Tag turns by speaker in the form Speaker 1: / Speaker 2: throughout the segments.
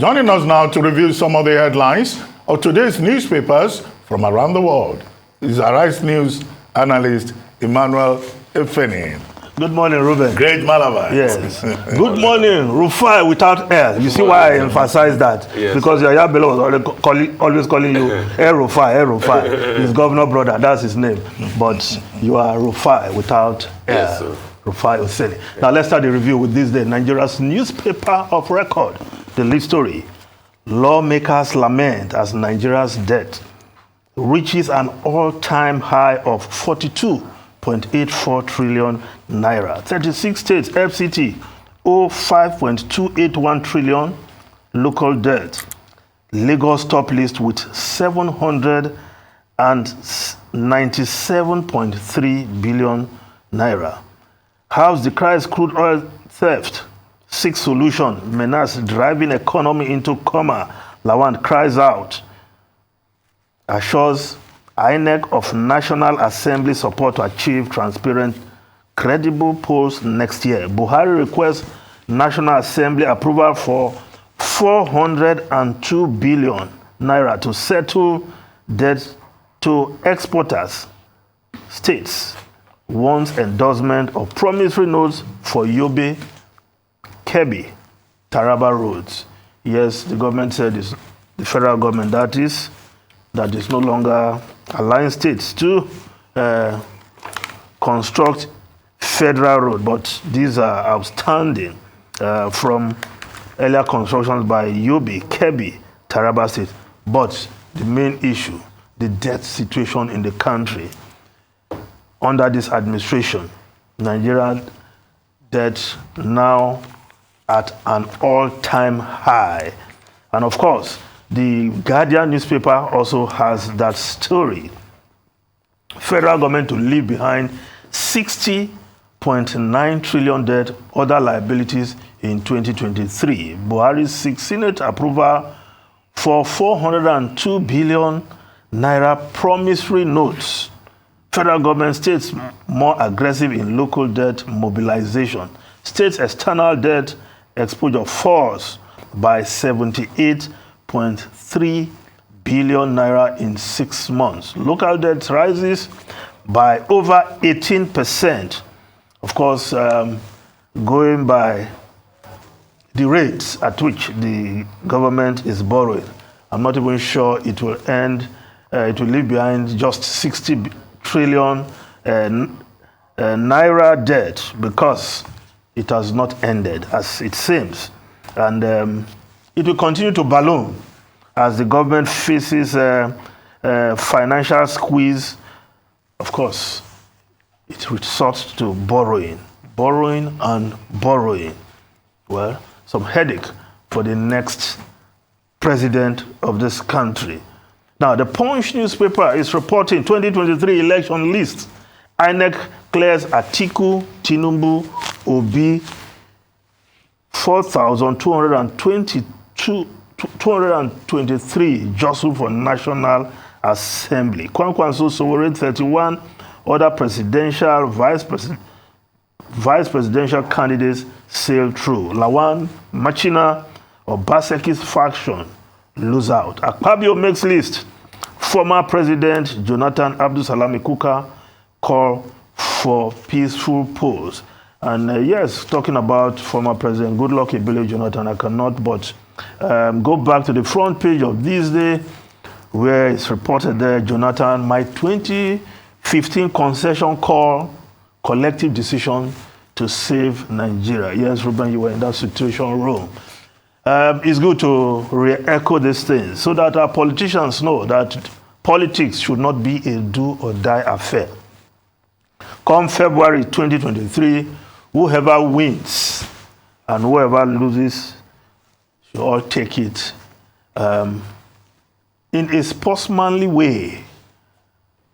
Speaker 1: Joining us now to review some of the headlines of today's newspapers from around the world is Arise News analyst Emmanuel Efeni.
Speaker 2: Good morning, Ruben.
Speaker 1: Great Malabar.
Speaker 2: Yes. Good morning, Rufai without L. You see why I emphasize that?
Speaker 3: Yes.
Speaker 2: Because Yaya Bello was always calling you El Rufai. His governor brother, that's his name. But you are Rufai without L.
Speaker 3: Yes,
Speaker 2: Rufai Oseni. Now let's start the review with this day. Nigeria's newspaper of record. The lead story. Lawmakers lament as Nigeria's debt reaches an all-time high of 42.84 trillion naira. 36 states, FCT, owe 5.281 trillion local debt. Lagos top list with 797.3 billion naira. House decries crude oil theft. Seeks solution. Menace driving economy into coma. Lawand cries out. Assures INEC of National Assembly support to achieve transparent, credible polls next year. Buhari requests National Assembly approval for 402 billion naira to settle debt to exporters. States wants endorsement of promissory notes for Yobe, Kebbi, Taraba roads. Yes, the government said it's the federal government that is no longer allowing states to construct federal road, but these are outstanding from earlier constructions by Yobe, Kebbi, Taraba State. But the main issue, the debt situation in the country under this administration, Nigerian debt now at an all-time high. And of course, the Guardian newspaper also has that story. Federal government to leave behind 60.9 trillion debt, other liabilities in 2023. Buhari seeks Senate approval for 402 billion naira promissory notes. Federal government states more aggressive in local debt mobilization. States external debt exposure falls by 78.3 billion naira in 6 months. Local debt rises by over 18%. Of course, going by the rates at which the government is borrowing, I'm not even sure it will end, it will leave behind just 60 trillion naira debt because it has not ended as it seems. And it will continue to balloon as the government faces financial squeeze. Of course, it resorts to borrowing and borrowing. Well, some headache for the next president of this country. Now, the Punch newspaper is reporting 2023 election list. INEC clears Atiku, Tinubu, Obi, 4,223 jostled for National Assembly. Kwankwanso Sowore 31 other presidential, vice presidential candidates sailed through. Lawan, Machina, Obaseki's faction lose out. Akpabio makes list. Former President Jonathan Abdul-Salami Kuka call for peaceful polls. And yes, talking about former President Goodluck Ebele Jonathan, I cannot but go back to the front page of this day where it's reported there, Jonathan, my 2015 concession call, collective decision to save Nigeria. Yes, Ruben, you were in that situation room. It's good to re-echo these things so that our politicians know that politics should not be a do-or-die affair. Come February 2023, whoever wins and whoever loses should all take it in a sportsmanly way.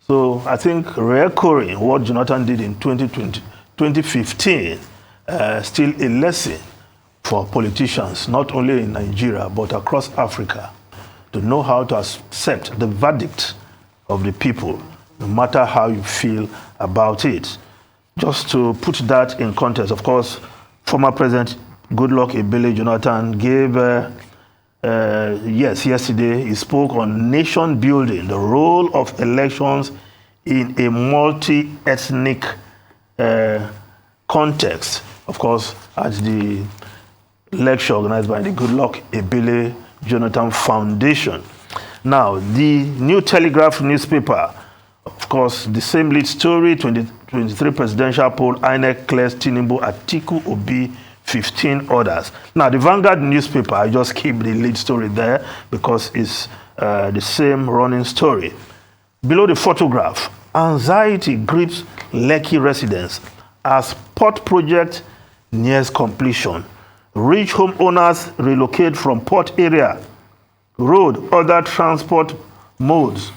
Speaker 2: So I think re-echoing what Jonathan did in 2015, still a lesson for politicians, not only in Nigeria, but across Africa, to know how to accept the verdict of the people, no matter how you feel about it. Just to put that in context, of course, former President Goodluck Ebele Jonathan gave yesterday, he spoke on nation building, the role of elections in a multi-ethnic context. Of course, at the lecture organized by the Goodluck Ebele Jonathan Foundation. Now, the New Telegraph newspaper, of course, the same lead story, 2023 presidential poll, INEC clears Tinubu, Atiku, Obi, 15 others. Now, the Vanguard newspaper, I just keep the lead story there because it's the same running story. Below the photograph, anxiety grips Lekki residents as port project nears completion. Rich homeowners relocate from port area. Road, other transport modes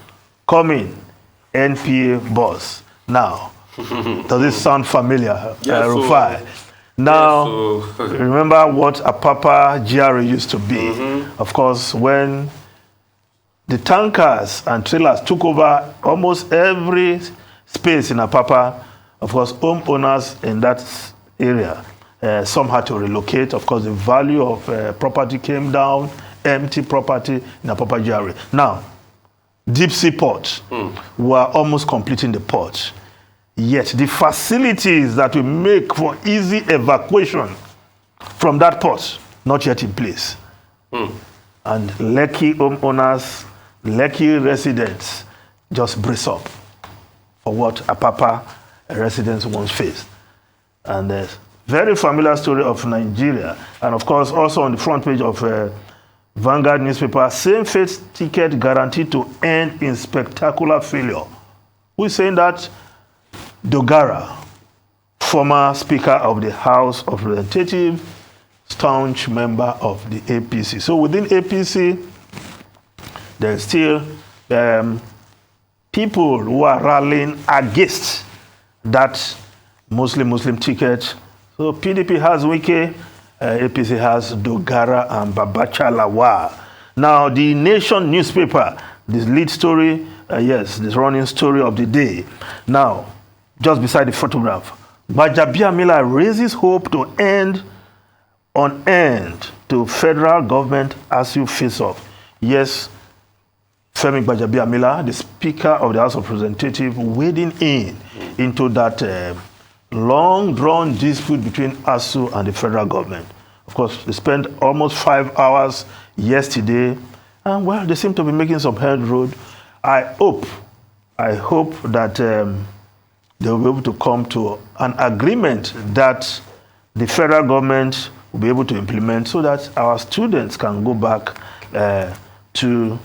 Speaker 2: coming. NPA bus. Now, does this sound familiar, Rufai? Now, remember what Apapa GRA used to be. Of course, when the tankers and trailers took over almost every space in Apapa, of course, homeowners in that area, some had to relocate. Of course, the value of property came down, empty property in Apapa GRA. Now, deep sea port, were almost completing the port. Yet the facilities that we make for easy evacuation from that port, not yet in place. And Lekki homeowners, Lekki residents just brace up for what Apapa residents once faced. And there's very familiar story of Nigeria. And of course, also on the front page of Vanguard newspaper, same fate ticket guaranteed to end in spectacular failure. Who's saying that? Dogara, former Speaker of the House of Representatives, staunch member of the APC. So within APC, there's still people who are rallying against that Muslim ticket. So PDP has Wike, APC has Dogara and Babacha Lawal. Now, the Nation newspaper, this lead story, this running story of the day. Now, just beside the photograph, Gbajabiamila raises hope to end to federal government ASUU face-off. Yes, Femi Gbajabiamila, the Speaker of the House of Representatives, wading into that long-drawn dispute between ASUU and the federal government. Of course, they spent almost 5 hours yesterday, and well, they seem to be making some headroad. I hope that they'll be able to come to an agreement that the federal government will be able to implement so that our students can go back to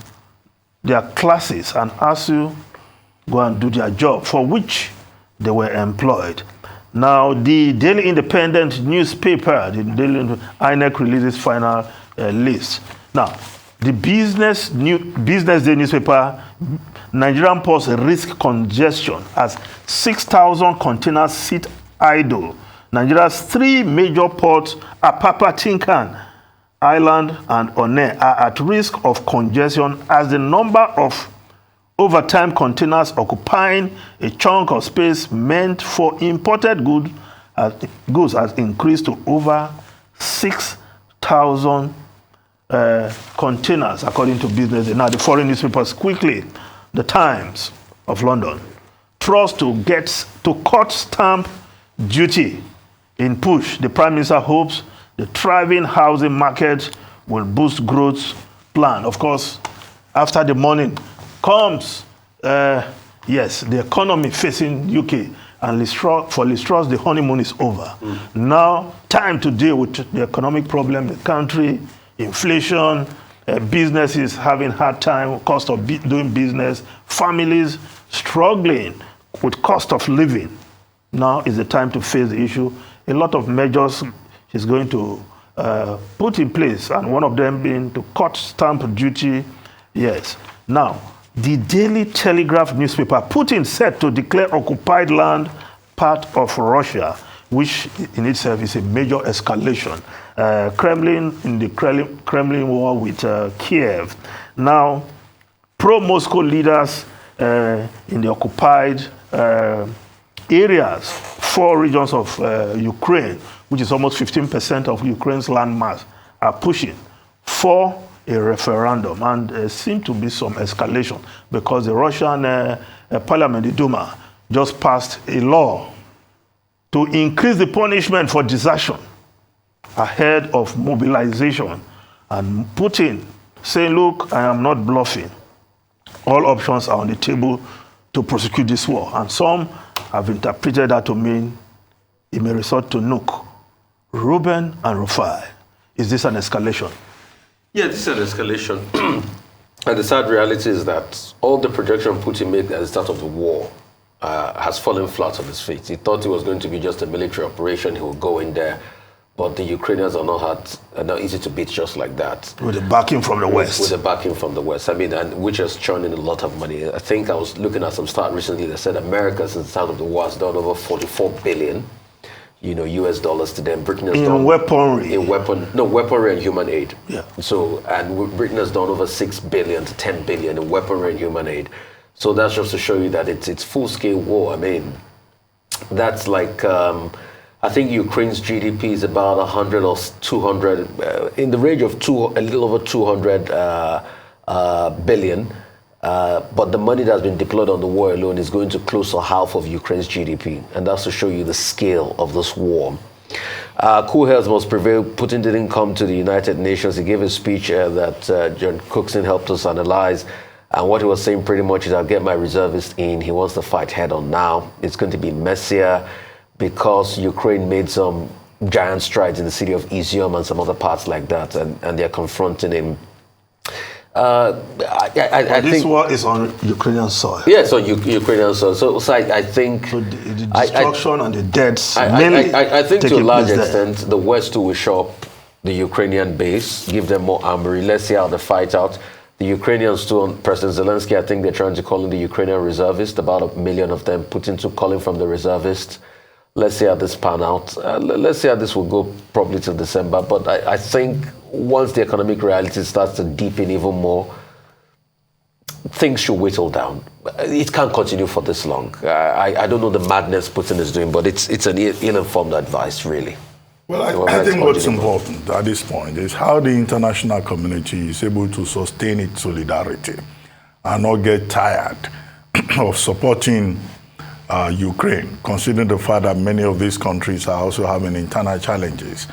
Speaker 2: their classes and ASUU go and do their job for which they were employed. Now, the Daily Independent newspaper, the Daily INEC releases final list. Now, the Business Day newspaper, Nigerian ports risk congestion as 6,000 containers sit idle. Nigeria's 3 major ports, Apapa, Tinkan Island, and One, are at risk of congestion as the number of overtime containers occupying a chunk of space meant for imported goods has increased to over 6,000 containers, according to Business Day. Now, the foreign newspapers quickly. The Times of London trusts to cut stamp duty in push. The Prime Minister hopes the thriving housing market will boost growth plan. Of course, after the morning comes, the economy facing UK, and for Liz Truss, the honeymoon is over. Now, time to deal with the economic problem in the country, inflation, businesses having hard time, cost of doing business, families struggling with cost of living. Now is the time to face the issue. A lot of measures she's going to put in place, and one of them being to cut stamp duty. Yes. Now, the Daily Telegraph newspaper, Putin set to declare occupied land part of Russia, which in itself is a major escalation. Kremlin in the Kremlin war with Kiev. Now, pro-Moscow leaders in the occupied areas, 4 regions of Ukraine, which is almost 15% of Ukraine's landmass, are pushing for a referendum, and there seemed to be some escalation because the Russian parliament, the Duma, just passed a law to increase the punishment for desertion ahead of mobilization. And Putin saying, look, I am not bluffing. All options are on the table to prosecute this war. And some have interpreted that to mean it may resort to nuke. Ruben and Rufai, is this an escalation?
Speaker 3: Yeah, this is an escalation. And the sad reality is that all the projection Putin made at the start of the war has fallen flat on his feet. He thought it was going to be just a military operation. He would go in there. But the Ukrainians are not easy to beat just like that.
Speaker 2: With the backing from the West.
Speaker 3: With the backing from the West. I mean, and which has churned in a lot of money. I think I was looking at some stat recently that said America, since the start of the war, has done over 44 billion, US dollars to them. Britain has done
Speaker 2: weaponry.
Speaker 3: Weaponry and human aid.
Speaker 2: Yeah.
Speaker 3: So, and Britain has done over 6 billion to 10 billion in weaponry and human aid. So that's just to show you that it's full-scale war. I mean, that's like. I think Ukraine's GDP is about 100 or 200, in the range of a little over 200 billion. But the money that's been deployed on the war alone is going to close to half of Ukraine's GDP. And that's to show you the scale of this war. Cool heads must prevail. Putin didn't come to the United Nations. He gave a speech that John Cookson helped us analyze. And what he was saying pretty much is, I'll get my reservists in. He wants to fight head on now. It's going to be messier, because Ukraine made some giant strides in the city of Izium and some other parts like that, and they're confronting him. I
Speaker 2: this
Speaker 3: think
Speaker 2: war is on Ukrainian soil.
Speaker 3: Yes, on Ukrainian soil. So I think
Speaker 2: so the destruction and the deaths.
Speaker 3: I think to a large extent, the West will show up the Ukrainian base, give them more armory. Let's see how they fight out. The Ukrainians too, President Zelensky, I think they're trying to call in the Ukrainian reservists, about 1 million of them, Putin to calling from the reservists. Let's see how this pan out. Let's see how this will go probably till December. But I think once the economic reality starts to deepen even more, things should whittle down. It can't continue for this long. I don't know the madness Putin is doing, but it's an ill-informed advice, really.
Speaker 1: Well, I think what's important at this point is how the international community is able to sustain its solidarity and not get tired of supporting Ukraine, considering the fact that many of these countries are also having internal challenges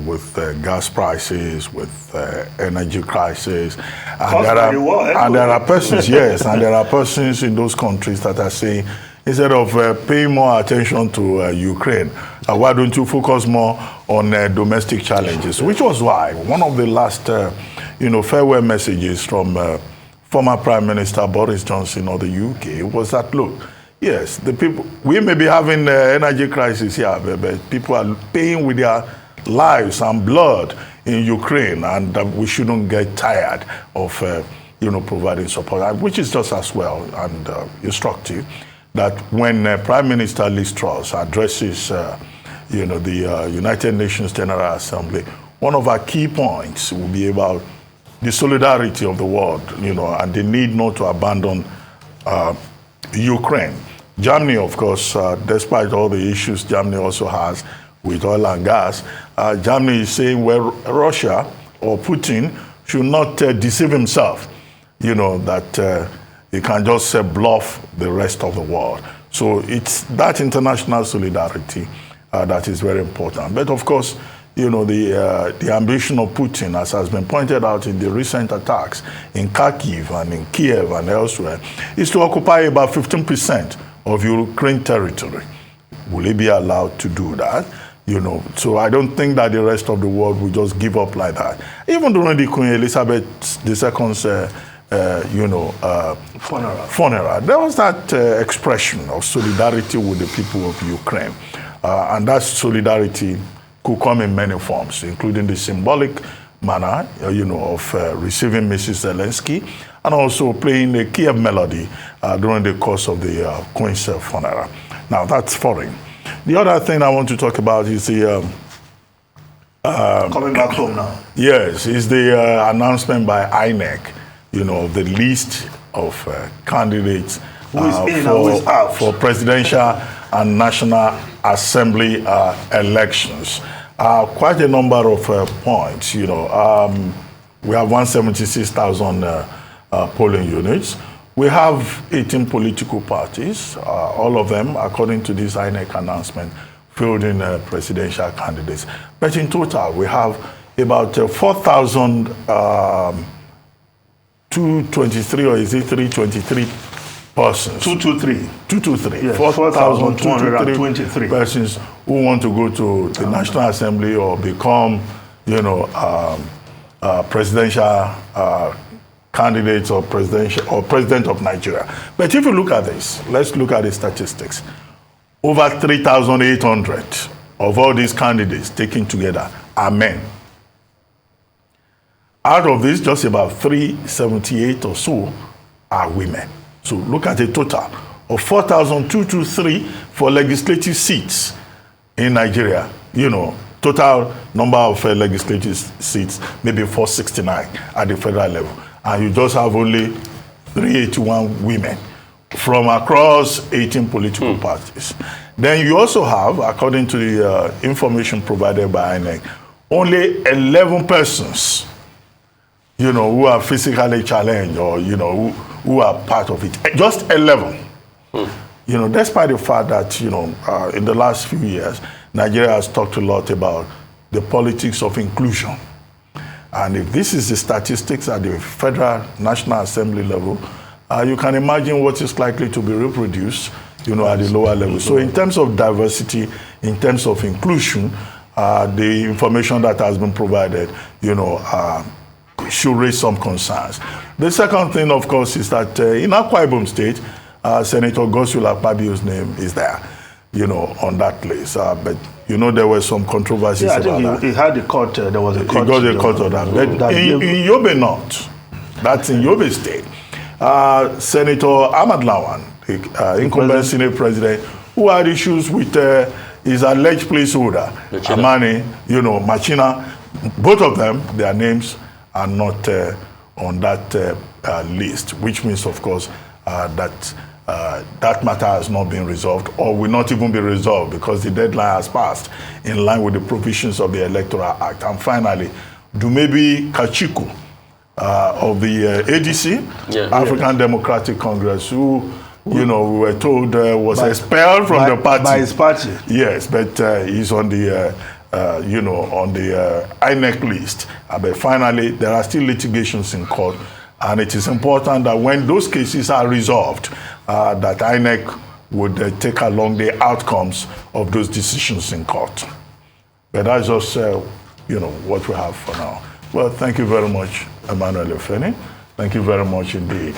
Speaker 1: with gas prices, with energy crisis. And there are persons, yes, and there are persons in those countries that are saying, instead of paying more attention to Ukraine, why don't you focus more on domestic challenges? Which was why one of the last, farewell messages from former Prime Minister Boris Johnson of the UK was that, look, yes, the people, we may be having energy crisis here, but people are paying with their lives and blood in Ukraine, and we shouldn't get tired of, providing support, which is just as well and instructive that when Prime Minister Liz Truss addresses, the United Nations General Assembly, one of our key points will be about the solidarity of the world, and the need not to abandon Ukraine. Germany, of course, despite all the issues Germany also has with oil and gas, Germany is saying, well, Russia or Putin should not deceive himself, that he can just bluff the rest of the world. So it's that international solidarity that is very important. But of course, the ambition of Putin, as has been pointed out in the recent attacks in Kharkiv and in Kiev and elsewhere, is to occupy about 15% of Ukraine territory. Will he be allowed to do that? So I don't think that the rest of the world will just give up like that. Even during the Queen Elizabeth II's funeral, there was that expression of solidarity with the people of Ukraine. And that solidarity could come in many forms, including the symbolic manner, of receiving Mrs. Zelensky, and also playing the Kiev melody during the course of the Queen's funeral. Now, that's foreign. The other thing I want to talk about is the...
Speaker 2: coming back home now.
Speaker 1: Yes, is the announcement by INEC, of the list of candidates for presidential and National Assembly elections. Quite a number of points, We have 176,000 polling units. We have 18 political parties, all of them, according to this INEC announcement, fielding presidential candidates. But in total, we have about 4,223, or is it 323 persons?
Speaker 2: 223.
Speaker 1: 223.
Speaker 2: Yes,
Speaker 1: 4,223 persons who want to go to the National Assembly or become, presidential candidates or president of Nigeria. But if you look at this, let's look at the statistics. Over 3,800 of all these candidates taken together are men. Out of this, just about 378 or so are women. So look at a total of 4,223 for legislative seats in Nigeria. Total number of legislative seats, maybe 469 at the federal level. And you just have only 381 women from across 18 political parties. Then you also have, according to the information provided by INEC, only 11 persons, who are physically challenged or, who are part of it. Just 11. Despite the fact that, in the last few years, Nigeria has talked a lot about the politics of inclusion. And if this is the statistics at the Federal National Assembly level, you can imagine what is likely to be reproduced, at the lower level. So in terms of diversity, in terms of inclusion, the information that has been provided, should raise some concerns. The second thing, of course, is that in Akwa Ibom State, Senator Godswill Akpabio's name is there, on that list. But there were some controversies about that.
Speaker 2: I think he had a court. There was a court.
Speaker 1: He got a court on that. But in Yobe North, that's in Yobe State, Senator Ahmad Lawan, the incumbent Senate president, who had issues with his alleged placeholder, Amani, Machina. Both of them, their names are not on that list, which means, of course, that that matter has not been resolved or will not even be resolved because the deadline has passed in line with the provisions of the Electoral Act. And finally, Dumebi Kachiku of the ADC, African Democratic Congress, who, we were told was expelled from the party.
Speaker 2: By his party.
Speaker 1: Yes, but he's on the, on the INEC list. But finally, there are still litigations in court. And it is important that when those cases are resolved, that INEC would take along the outcomes of those decisions in court. But that's just, what we have for now. Well, thank you very much, Emmanuel Efeni. Thank you very much indeed.